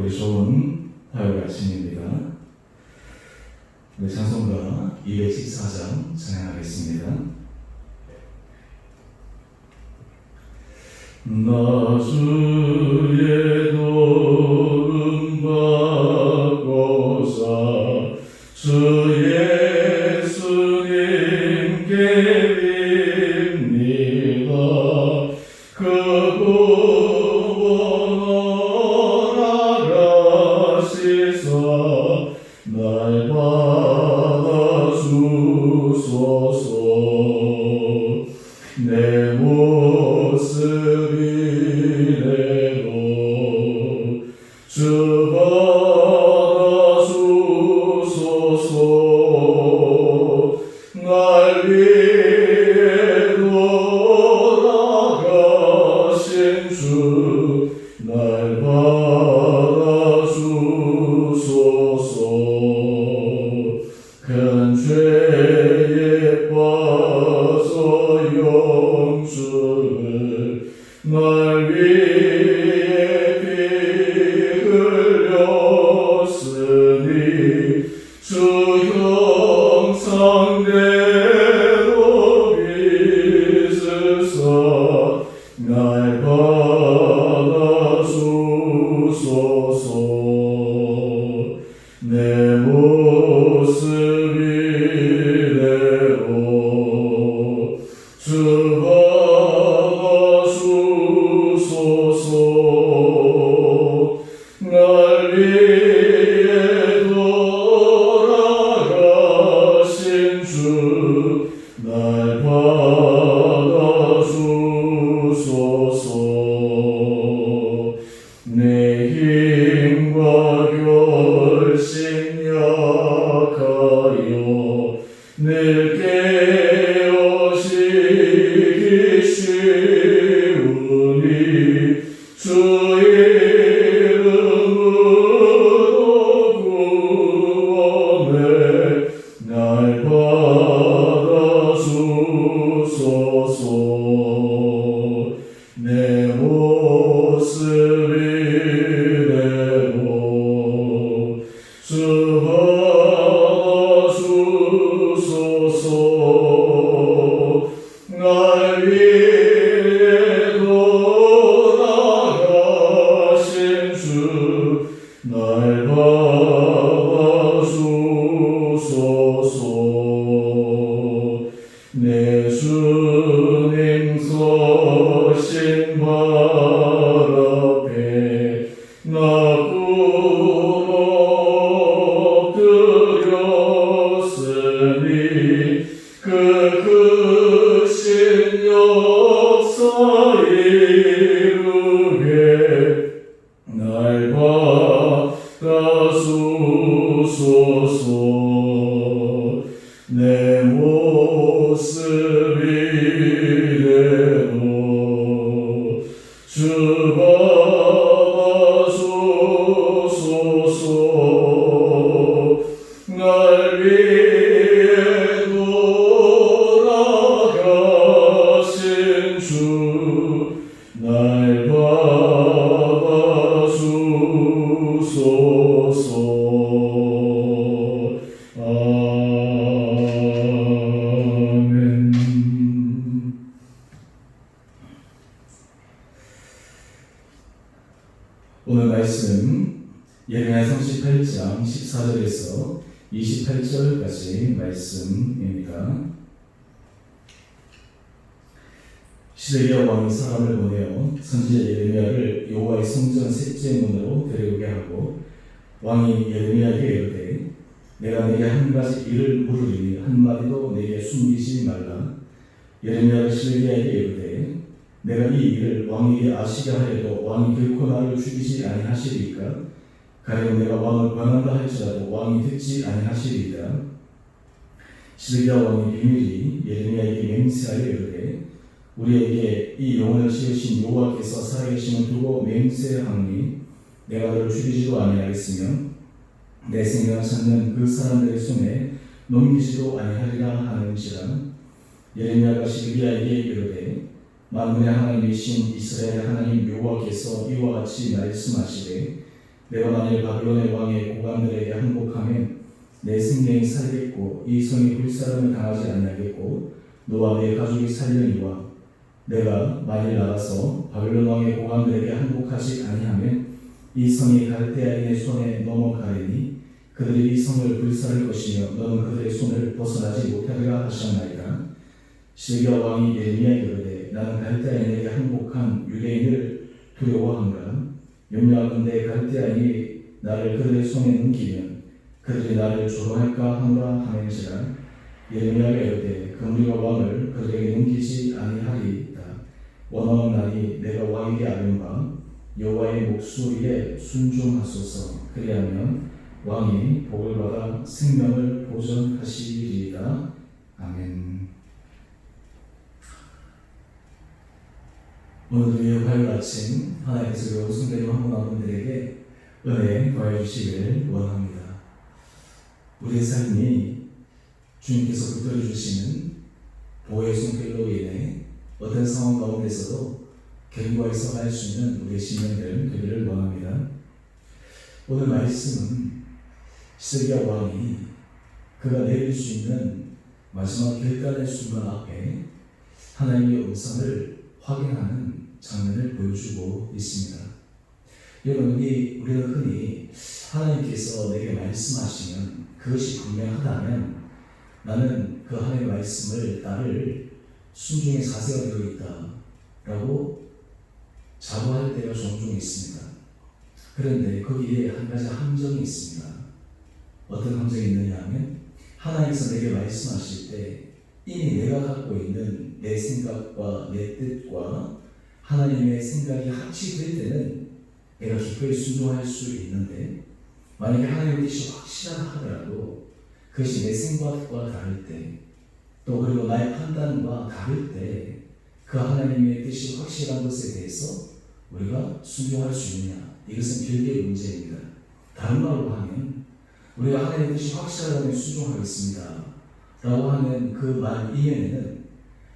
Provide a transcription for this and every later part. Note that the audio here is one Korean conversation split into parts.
우리 좋은 화요일 아침입니다. 우리 찬송가 214장 찬양하겠습니다. 나 주의 도움 받고자 주 예수님께 빕니다. 그 구원 나가시사 날 받아주소서. 내 모습 이래도 주 받아주소서. 날 위해 돌아가신 주 날 받아주소서. 큰 죄에 빠져 영주를 날 위해 피 흘렸으니 주 형상대로 빚으사 날 받아주소서. 내 모습 이래로 주 받아주소서. 날 위해 돌아가신 주 날 받아주소서. 내 힘과 결심 약하여 늘 깨어지기 쉬우니 주 이름으로 구원해 날 받아주소서. 내 모습 이래로 주 받아주소서. 날 위해 돌아가신 주 날 받아주소서. 내 주님 서신 발 앞에 나 꿇어 엎드렸으니 그 크신 역사 이루게 날 받아주소서. 내 모습 이래로 주 받아주소서. 날 위해 돌아가신 주 날 받아주소서. 아멘. 오늘 말씀 예레미야 38장 14절에서 28절까지 말씀입니다. 시드기야 왕이 사람을 보내어 선지자 예레미야를 여호와의 성전 셋째 문으로 데려오게 하고 왕이 예레미야에게 이르되 내가 네게 한 가지 일을 물으리니 한마디도 내게 숨기지 말라. 예레미야가 시드기야에게 이르되 내가 이 일을 왕에게 아시게 하여도 왕이 결코 나를 죽이지 아니하시리까? 가령 내가 왕을 권한다 할지라도 왕이 듣지 아니하시리이다. 시드기야 왕이 비밀히 예레미야에게 맹세하여 이르되 우리에게 이 영혼을 지으신 여호와께서 살아계심을 두고 맹세하니 내가 너를 죽이지도 아니하겠으며 내 생명을 찾는 그 사람들의 손에 넘기지도 아니하리라 하는지라. 예레미야가 시드기야에게 이르되 만군의 하나님이신 이스라엘 하나님 여호와께서 이와 같이 말씀하시되 내가 만일 바빌론의 왕의 고관들에게 항복하면 내 생명이 살겠고 이 성이 불사름을 당하지 아니하겠고 너와 내 가족이 살려니와 내가 만일 나가서 바빌론 왕의 고관들에게 항복하지 아니하면 이 성이 갈대아인의 손에 넘어가리니 그들이 이 성을 불살을 것이며 너는 그들의 손을 벗어나지 못하리라 하셨나이다. 시드기야 왕이 예레미야에게 이르되 나는 갈대아인에게 항복한 유대인을 두려워한가? 염려하건대 갈대아인이 나를 그들의 손에 넘기면 그들이 나를 조롱할까 한가 하면서라. 예레미야가 이르되 그무리가 왕을 그들에게 넘기지 아니하리이다. 원하옵나니 내가 왕에게 아뢰는 바 여호와의 목소리에 순종하소서. 그리하면 왕이 복을 받아 생명을 보존하시리이다. 아멘. 오늘도 화요일 아침 하나님께서 여러 성도님 한 분 한 분들에게 은혜 더해 주시기를 원합니다. 우리의 삶이 주님께서 붙들어 주시는 보호의 손길로 인해 어떤 상황 가운데서도 견고해서 갈 수 있는 우리의 신령들 되기를 원합니다. 오늘 말씀은 시드기야 왕이 그가 내릴 수 있는 마지막 결단의 순간 앞에 하나님의 음성을 확인하는 장면을 보여주고 있습니다. 여러분, 우리는 흔히 하나님께서 내게 말씀하시면 그것이 분명하다면 나는 그 하나님의 말씀을 따를 순종의 자세가 되어 있다라고 자부할 때가 종종 있습니다. 그런데 거기에 한 가지 함정이 있습니다. 어떤 함정이 있느냐 하면 하나님께서 내게 말씀하실 때 이미 내가 갖고 있는 내 생각과 내 뜻과 하나님의 생각이 합치될 때는 내가 기꺼이 순종할 수 있는데 만약에 하나님의 뜻이 확실하다 하더라도 그것이 내 생각과 다를 때 또 그리고 나의 판단과 다를 때 그 하나님의 뜻이 확실한 것에 대해서 우리가 순종할 수 있느냐, 이것은 별개의 문제입니다. 다른 말로 하면 우리가 하나님의 뜻이 확실하다면 순종하겠습니다 라고 하는 그 말 이면에는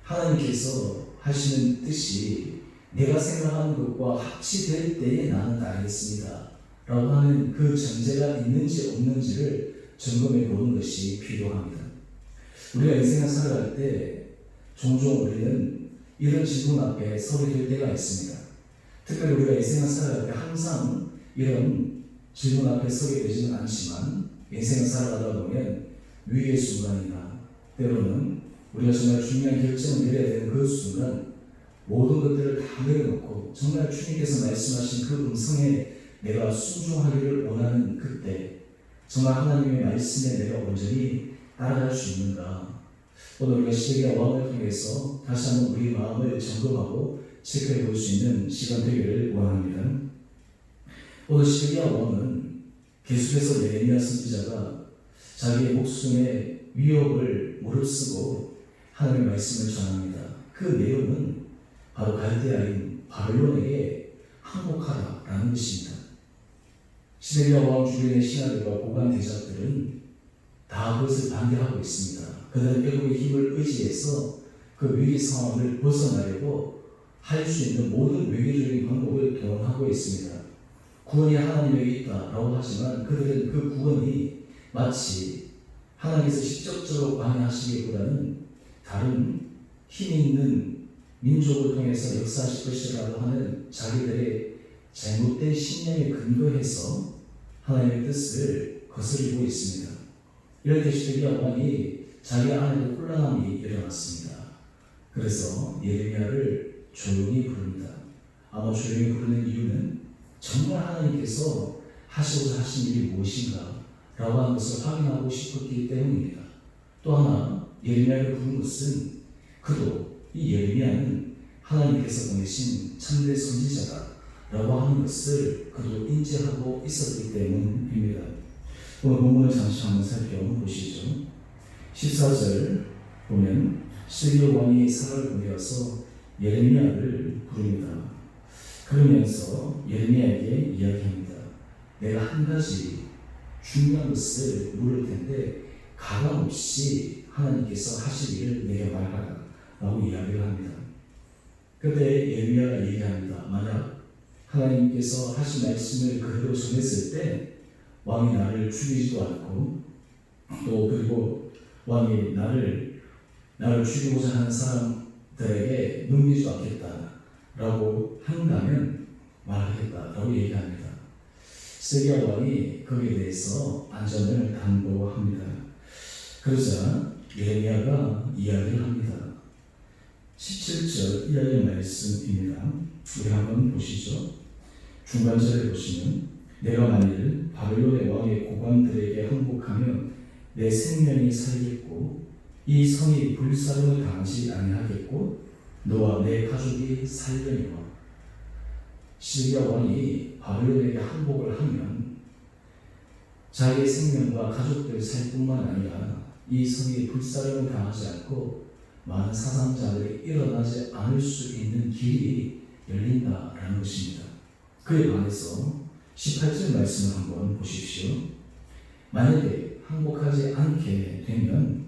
하나님께서 하시는 뜻이 내가 생각하는 것과 합치될 때에 나는 알겠습니다 라고 하는 그 전제가 있는지 없는지를 점검해 보는 것이 필요합니다. 우리가 인생을 살아갈 때 종종 우리는 이런 질문 앞에 서게 될 때가 있습니다. 특별히 우리가 인생을 살아갈 때 항상 이런 질문 앞에 서게 되지는 않지만 인생을 살아가다 보면 위기의 순간이나 때로는 우리가 정말 중요한 결정을 내려야 되는 그 순간 모든 것들을 다 내려놓고 정말 주님께서 말씀하신 그 음성에 내가 순종하기를 원하는 그때 정말 하나님의 말씀에 내가 온전히 따라갈 수 있는가? 오늘 우리가 시드기야 왕을 통해서 다시 한번 우리 마음을 점검하고 체크해 볼 수 있는 시간 되기를 원합니다. 오늘 시드기야 왕은 계속해서 예레미야 선지자가 자기의 목숨의 위협을 무릅쓰고 하나님의 말씀을 전합니다. 그 내용은 바로 갈대아인 바빌론에게 항복하라라는 것입니다. 시드기야 왕 주변의 신하들과 고관 대작들은 다 그것을 반대하고 있습니다. 그들은 애국의 힘을 의지해서 그 위기 상황을 벗어나려고 할 수 있는 모든 외교적인 방법을 동원하고 있습니다. 구원이 하나님에게 있다라고 하지만 그들은 그 구원이 마치 하나님께서 직접적으로 관여하시기보다는 다른 힘 있는 민족을 통해서 역사하실 것이라고 하는 자기들의 잘못된 신념에 근거해서 하나님의 뜻을 거스르고 있습니다. 이럴 때 시드기야 왕이 자기 안에도 혼란함이 일어났습니다. 그래서 예레미야를 조용히 부릅니다. 아마 조용히 부르는 이유는 정말 하나님께서 하시고자 하신 일이 무엇인가 라고 하는 것을 확인하고 싶었기 때문입니다. 또 하나 예레미야를 부른 것은 그도 이 예레미야는 하나님께서 보내신 참된 선지자다 라고 하는 것을 그도 인지하고 있었기 때문입니다. 오늘 본문을 잠시 한번 살펴보시죠. 14절 보면 시드기야 왕이 사람을 보내어서 예레미야를 부릅니다. 그러면서 예레미야에게 이야기합니다. 내가 한 가지 중요한 것을 물을 텐데 가감 없이 하나님께서 하실 일을 내게 말하라 라고 이야기를 합니다. 그때 예레미야가 얘기합니다. 만약 하나님께서 하신 말씀을 그대로 전했을 때 왕이 나를 죽이지도 않고 또 그리고 왕이 나를 죽이고자 하는 사람들에게 넘기지도 않겠다라고 한다면 말하겠다라고 얘기합니다. 시드기야 왕이 거기에 대해서 안전을 당부합니다. 그러자 예레미야가 이야기를 합니다. 17절 이하의 말씀입니다. 우리 한번 보시죠. 중간절에 보시면 내가 만일 바벨론의 왕의 고관들에게 항복하면 내 생명이 살겠고 이 성이 불사름을 당하지 아니하겠고 너와 내 가족이 살려니와. 시드기야 왕이 바벨론에게 항복을 하면 자기의 생명과 가족들 살 뿐만 아니라 이 성이 불사름을 당하지 않고 많은 사상자들이 일어나지 않을 수 있는 길이 열린다라는 것입니다. 그에 반해서 18절 말씀을 한번 보십시오. 만약에 항복하지 않게 되면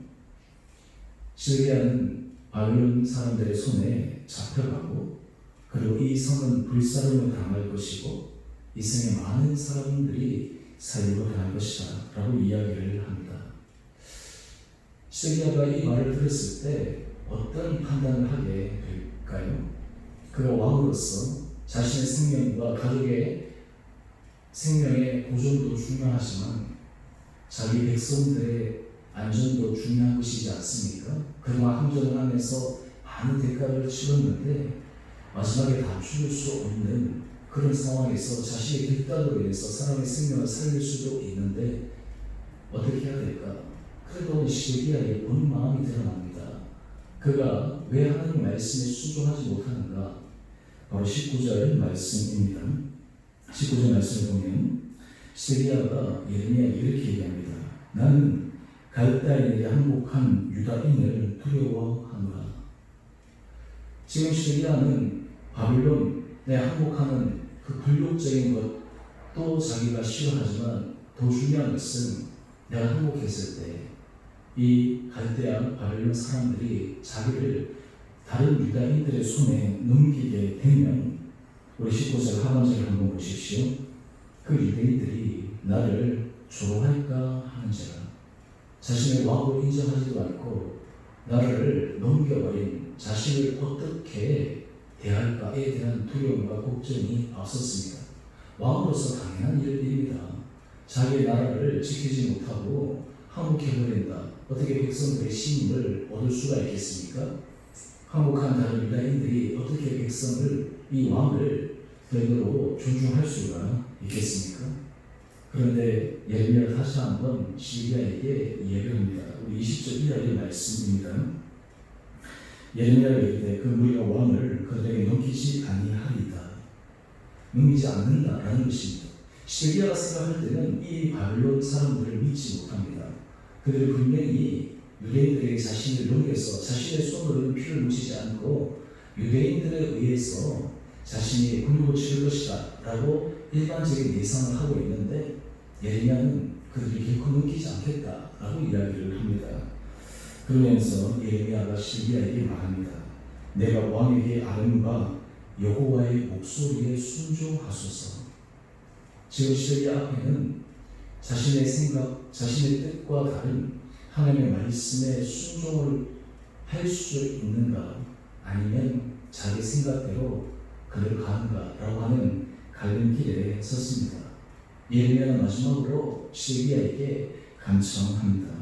시드기야는 바벨론 사람들의 손에 잡혀가고 그리고 이 성은 불사름을 당할 것이고 이 성에 많은 사람들이 살리고 당할 것이다 라고 이야기를 합니다. 시드기야가 이 말을 들었을 때 어떤 판단을 하게 될까요? 그가 왕으로서 자신의 생명과 가족의 생명의 보존도 중요하지만 자기 백성들의 안전도 중요한 것이지 않습니까? 그동안 항전을 하면서 많은 대가를 치렀는데 마지막에 다 죽을 수 없는 그런 상황에서 자신의 결단으로 인해서 사람의 생명을 살릴 수도 있는데 어떻게 해야 될까? 그래도 시드기야의 본 마음이 드러납니다. 그가 왜 하나님 말씀에 순종하지 못하는가? 바로 19절 말씀입니다. 19절 말씀을 보면 시드기야가 예레미야에게 이렇게 얘기합니다. 나는 갈대아인에게 항복한 유다인을 두려워하노라. 지금 시드기야는 바빌론에 항복하는 그 불욕적인 것도 자기가 싫어하지만 더 중요한 것은 내가 항복했을 때 이 갈대아 바벨론 사람들이 자기를 다른 유다인들의 손에 넘기게 되면 우리 19절 하반절을 한번 보십시오. 그 유대인들이 나를 조롱할까 하는지라. 자신의 왕을 인정하지도 않고 나를 넘겨버린 자신을 어떻게 대할까에 대한 두려움과 걱정이 앞섰습니다. 왕으로서 당연한 일입니다. 자기의 나라를 지키지 못하고 항복해버린다. 어떻게 백성들의 신임을 얻을 수가 있겠습니까? 항복한 다른 유다인들이 어떻게 백성을, 이 왕을 너희로 존중할 수가 있겠습니까? 그런데 예레미야가 다시 한번 시드기야에게 이야기를 합니다. 우리 20절 이하의 말씀입니다. 예레미야가 이르되 그 무리가 왕을 그들에게 넘기지 아니하리다. 넘기지 않는다라는 것입니다. 시드기야가 생각할 때는 이 바벨론 사람들을 믿지 못합니다. 그들이 분명히 유대인들에게 자신을 넘겨서 자신의 손으로는 피를 묻히지 않고 유대인들에 의해서 자신이 굴고 치를 것이다 라고 일반적인 예상을 하고 있는데 예레미야는 그들이 결코 넘기지 않겠다 라고 이야기를 합니다. 그러면서 예레미야가 시드기야에게 말합니다. 내가 왕에게 아뢰는 바 여호와의 목소리에 순종하소서. 지금 시드기야 앞에는 자신의 생각, 자신의 뜻과 다른 하나님의 말씀에 순종을 할 수 있는가 아니면 자기 생각대로 그대로 가는가 라고 하는 갈림길에 섰습니다. 예레미야는 마지막으로 시드기야에게 간청합니다.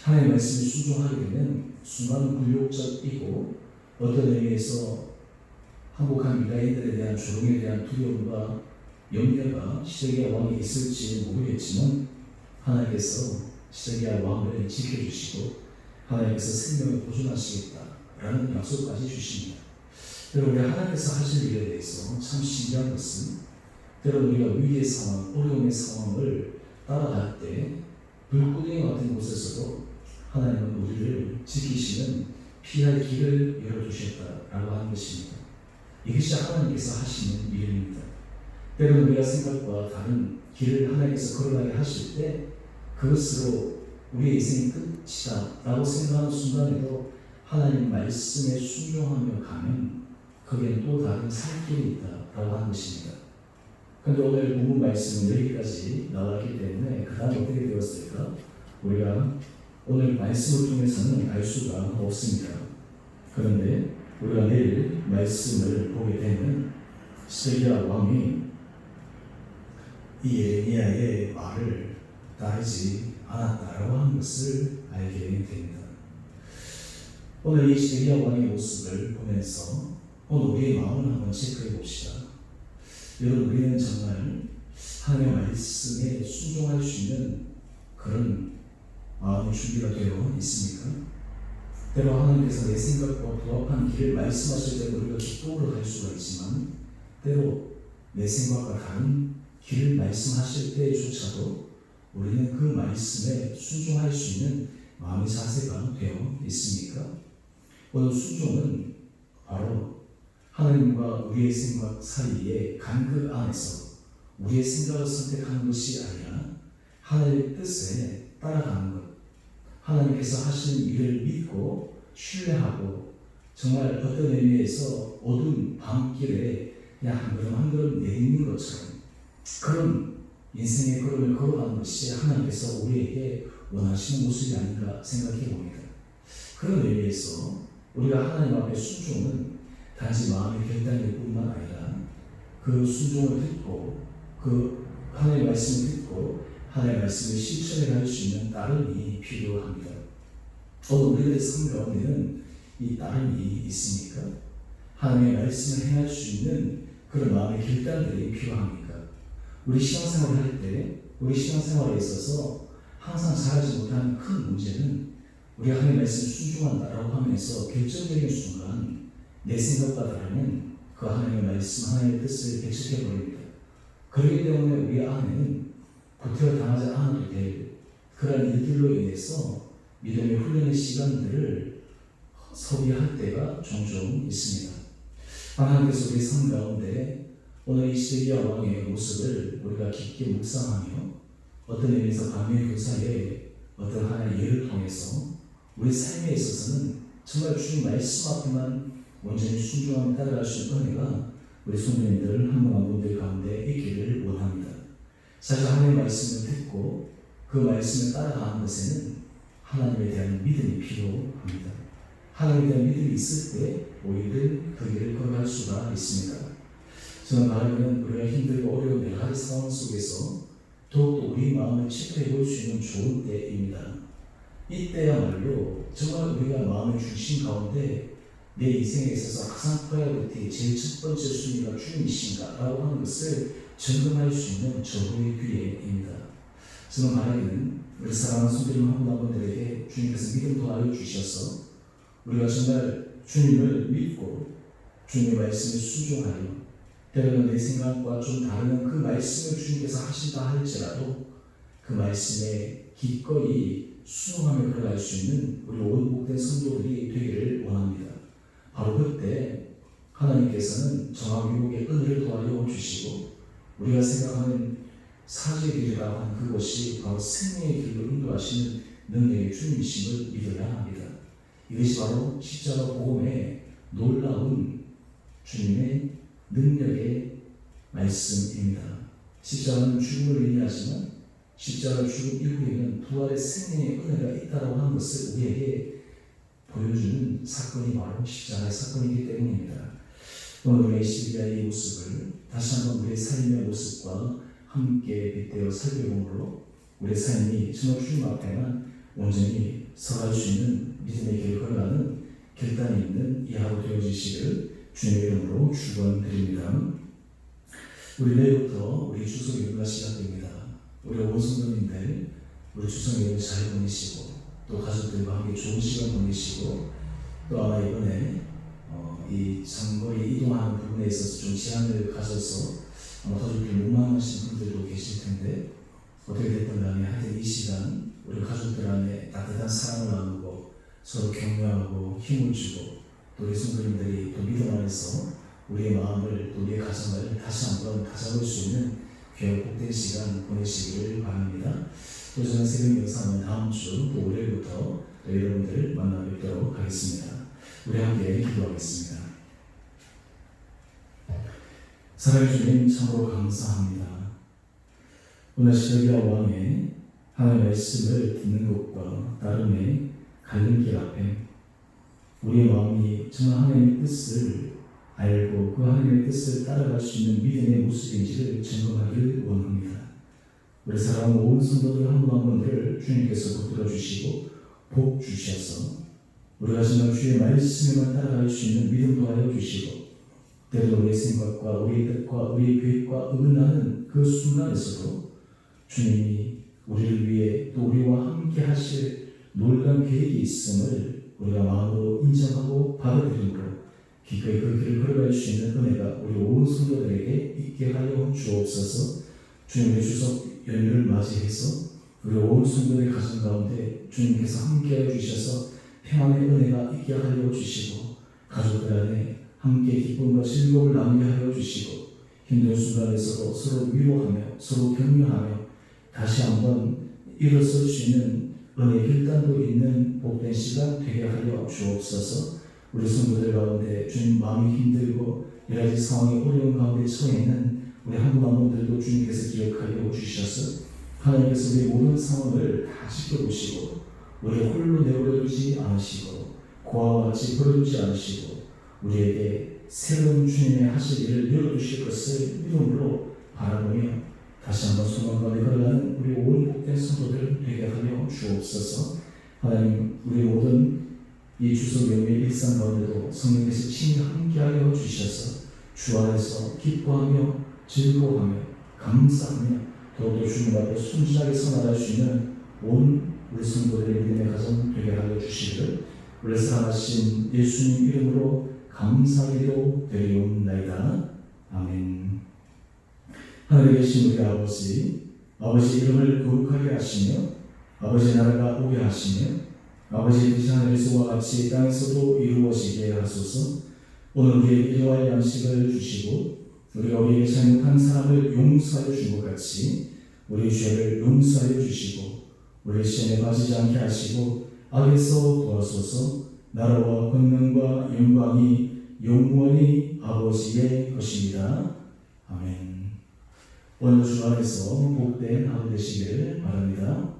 하나님의 말씀에 순종하게 되면 수많은 굴욕적이고 어떤 의미에서 항복한 유다인들에 대한 조롱에 대한 두려움과 염려가 시드기야 왕에 있을지 모르겠지만 하나님께서 시드기야 왕을 지켜주시고 하나님께서 생명을 보존하시겠다라는 약속까지 주십니다. 여러분, 우리 하나님께서 하실 일에 대해서 참 신기한 것은 때로는 우리가 위기의 상황, 어려움의 상황을 따라갈 때 불구덩이 같은 곳에서도 하나님은 우리를 지키시는 피할 길을 열어주셨다라고 하는 것입니다. 이것이 하나님께서 하시는 일입니다. 때로는 우리가 생각과 다른 길을 하나님께서 걸어가게 하실 때 그것으로 우리의 인생이 끝이다 라고 생각하는 순간에도 하나님 말씀에 순종하며 가면 거기에는 또 다른 살 길이 있다라고 하는 것입니다. 그런데 오늘 본문 말씀은 여기까지 나왔기 때문에 그 다음 어떻게 되었을까? 우리가 오늘 말씀을 통해서는 알 수가 없습니다. 그런데 우리가 내일 말씀을 보게 되면 시드기야 왕이 이 예레미야의 말을 따르지 않았다라고 하는 것을 알게 됩니다. 오늘 이 시드기야 왕의 모습을 보면서 오늘 우리의 마음을 한번 체크해 봅시다. 여러분, 우리는 정말 하나님의 말씀에 순종할 수 있는 그런 마음의 준비가 되어 있습니까? 때로 하나님께서 내 생각과 부합한 길을 말씀하실 때도 우리가 기쁨으로 갈 수가 있지만, 때로 내 생각과 다른 길을 말씀하실 때조차도 우리는 그 말씀에 순종할 수 있는 마음의 자세가 되어 있습니까? 오늘 순종은 바로 하나님과 우리의 생각 사이의 간극 안에서 우리의 생각을 선택하는 것이 아니라 하나님의 뜻에 따라가는 것, 하나님께서 하시는 일을 믿고 신뢰하고 정말 어떤 의미에서 어두운 밤길에 그냥 한 걸음 한 걸음 내딛는 것처럼 그런 인생의 걸음을 걸어가는 것이 하나님께서 우리에게 원하시는 모습이 아닌가 생각해 봅니다. 그런 의미에서 우리가 하나님 앞에 순종은 단지 마음의 결단일 뿐만 아니라 그 순종을 듣고 그 하나님의 말씀을 듣고 하나님의 말씀을 실천해 갈 수 있는 따름이 필요합니다. 오늘 우리들의 삶 가운데는 이 따름이 있습니까? 하나님의 말씀을 행할 수 있는 그런 마음의 결단들이 필요합니까? 우리 신앙생활을 할 때 우리 신앙생활에 있어서 항상 잘하지 못하는 큰 문제는 우리가 하나님의 말씀을 순종한다라고 하면서 결정적인 순간 내 생각과 다르면 그 하나님의 말씀, 하나님의 뜻을 배척해버립니다. 그렇기 때문에 우리 안에는 구태여 당하지 않아도 될 그런 일들로 인해서 믿음의 훈련의 시간들을 소비할 때가 종종 있습니다. 하나님께서 우리 삶 가운데 오늘 이 시드기야 왕의 모습을 우리가 깊게 묵상하며 어떤 의미에서 감명 교사의 어떤 하나의 예를 통해서 우리 삶에 있어서는 정말 주님 말씀 앞에만 온전히 순종하며 따라갈 수 있는 은혜가 우리 성도님들 한 분 한 분들 가운데 있기를 원합니다. 사실 하나님의 말씀을 듣고 그 말씀을 따라가는 것에는 하나님에 대한 믿음이 필요합니다. 하나님에 대한 믿음이 있을 때 우리는 그 길을 걸어갈 수가 있습니다. 저는 바라기는 우리가 힘들고 어려운 여러 가지 상황 속에서 더욱더 우리 마음을 체크해 볼 수 있는 좋은 때입니다. 이때야말로 정말 우리가 마음의 중심 가운데 내 인생에 있어서 가장 프라이어리티 제일 첫 번째 순위가 주님이신가 라고 하는 것을 점검할 수 있는 절호의 기회입니다. 저는 바라기는 우리 사랑하는 성도님 한 분 한 분들에게 주님께서 믿음 더하여 주셔서 우리가 정말 주님을 믿고 주님의 말씀에 순종하여 때로는 내 생각과 좀 다른 그 말씀을 주님께서 하신다 할지라도 그 말씀에 기꺼이 순종하며 걸어갈 수 있는 우리 온 복된 성도들이 되기를 원합니다. 바로 그때 하나님께서는 정확 유혹의 은혜를 도와여 주시고 우리가 생각하는 사지의 길이라고 하는 그것이 바로 생명의 길로 인도하시는 능력의 주님이심을 믿어야 합니다. 이것이 바로 십자가 복음의 놀라운 주님의 능력의 말씀입니다. 십자가는 죽음을 의미하지만 십자가 죽음 이후에는 부활의 생명의 은혜가 있다고 하는 것을 우리에게 보여주는 사건이 바로 십자가의 사건이기 때문입니다. 오늘 우리의 시드기야의 모습을 다시 한번 우리의 삶의 모습과 함께 빗대어 살펴봄으로 우리의 삶이 정말 주님 앞에만 온전히 서갈 수 있는 믿음의 길을 걸어가는 결단이 있는 이 하루 되어주시기를 주님의 이름으로 축원드립니다. 우리 내일부터 우리 추석 예배가 시작됩니다. 우리 온 성도님들 우리 추석 예배 잘 보내시고 또 가족들과 함께 좋은 시간 보내시고 또 아마 이번에 이 장거리 이동하는 부분에 있어서 좀 제한을 가져서 아마 가족들 무마하신 분들도 계실 텐데 어떻게 됐든 간에 하여튼 이 시간 우리 가족들 안에 따뜻한 사랑을 나누고 서로 격려하고 힘을 주고 또 우리 성도님들이 또 믿음 안에서 우리의 마음을 또 우리의 가정을 다시 한번 다잡을 수 있는 귀하고 복된 시간 보내시기를 바랍니다. 또 저는 새벽 영상은 다음 주 또 월요일부터 여러분들 만나 뵙도록 하겠습니다. 우리 함께 기도하겠습니다. 사랑해 주님 참으로 감사합니다. 오늘 시드기야 왕의 하나님의 말씀을 듣는 것과 나름의 갈림길 앞에 우리의 마음이 정말 하나님의 뜻을 알고 그 하나님의 뜻을 따라갈 수 있는 믿음의 모습인지를 점검하기를 원합니다. 우리 사랑하는 온 성도들 한 분 한 분들을 주님께서 붙들어 주시고 복 주셔서 우리가 정말 주의 말씀에만 따라갈 수 있는 믿음 도하여 주시고 때로 우리의 생각과 우리의 뜻과 우리의 계획과 은하는 그 순간에서도 주님이 우리를 위해 또 우리와 함께 하실 놀라운 계획이 있음을 우리가 마음으로 인정하고 받아들임으로 기꺼이 그 길을 걸어갈 수 있는 은혜가 우리 온 성도들에게 있게 하여 주옵소서. 주님의 추석 연휴를 맞이해서 우리 온 성도의 가정 가운데 주님께서 함께하여 주셔서 평안의 은혜가 있게 하여 주시고 가족들 안에 함께 기쁨과 즐거움을 나누게 하여 주시고 힘든 순간에서도 서로 위로하며 서로 격려하며 다시 한번 일어설 수 있는 은혜의 일단도 있는 복된 시간 되게 하여 주옵소서. 우리 성도들 가운데 주님 마음이 힘들고 여러 가지 상황이 어려운 가운데 처해 있는 우리 한 분 한 분들도 주님께서 기억하여 주셔서 하나님께서 우리 모든 상황을 다 지켜보시고 우리 홀로 내버려두지 않으시고 고아와 같이 버려두지 않으시고 우리에게 새로운 주님의 하실 일을 열어주실 것을 믿음으로 바라보며 다시 한번 소망 가운데 걸어가는 우리 온 복된 성도들 되게 하여 주옵소서. 하나님 우리 모든 이 추석 연휴의 일상 가운데도 성령께서 친히 함께하여 주셔서 주 안에서 기뻐하며 즐거워하며 감사하며 더욱더 주님 앞에 순진하게 선언할 수 있는 온 우리 성도들의 믿음의 가정 되게 하여 주시기를 우리 사랑하신 예수님 이름으로 감사하기도 드리옵나이다. 아멘. 하늘에 계신 우리 아버지 이름을 거룩하게 하시며 아버지 나라가 오게 하시며 아버지의 뜻이 하늘에서와 같이 땅에서도 이루어지게 하소서. 오늘 우리에게 일용할 양식을 주시고 우리가 우리에게 잘못한 사람을 용서하여 준 것 같이 우리 죄를 용서하여 주시고 우리 시험에 빠지지 않게 하시고 악에서 도와소서. 나라와 권능과 영광이 영원히 아버지의 것입니다. 아멘. 오늘 주 안에서 복된 하루 되시기를 바랍니다.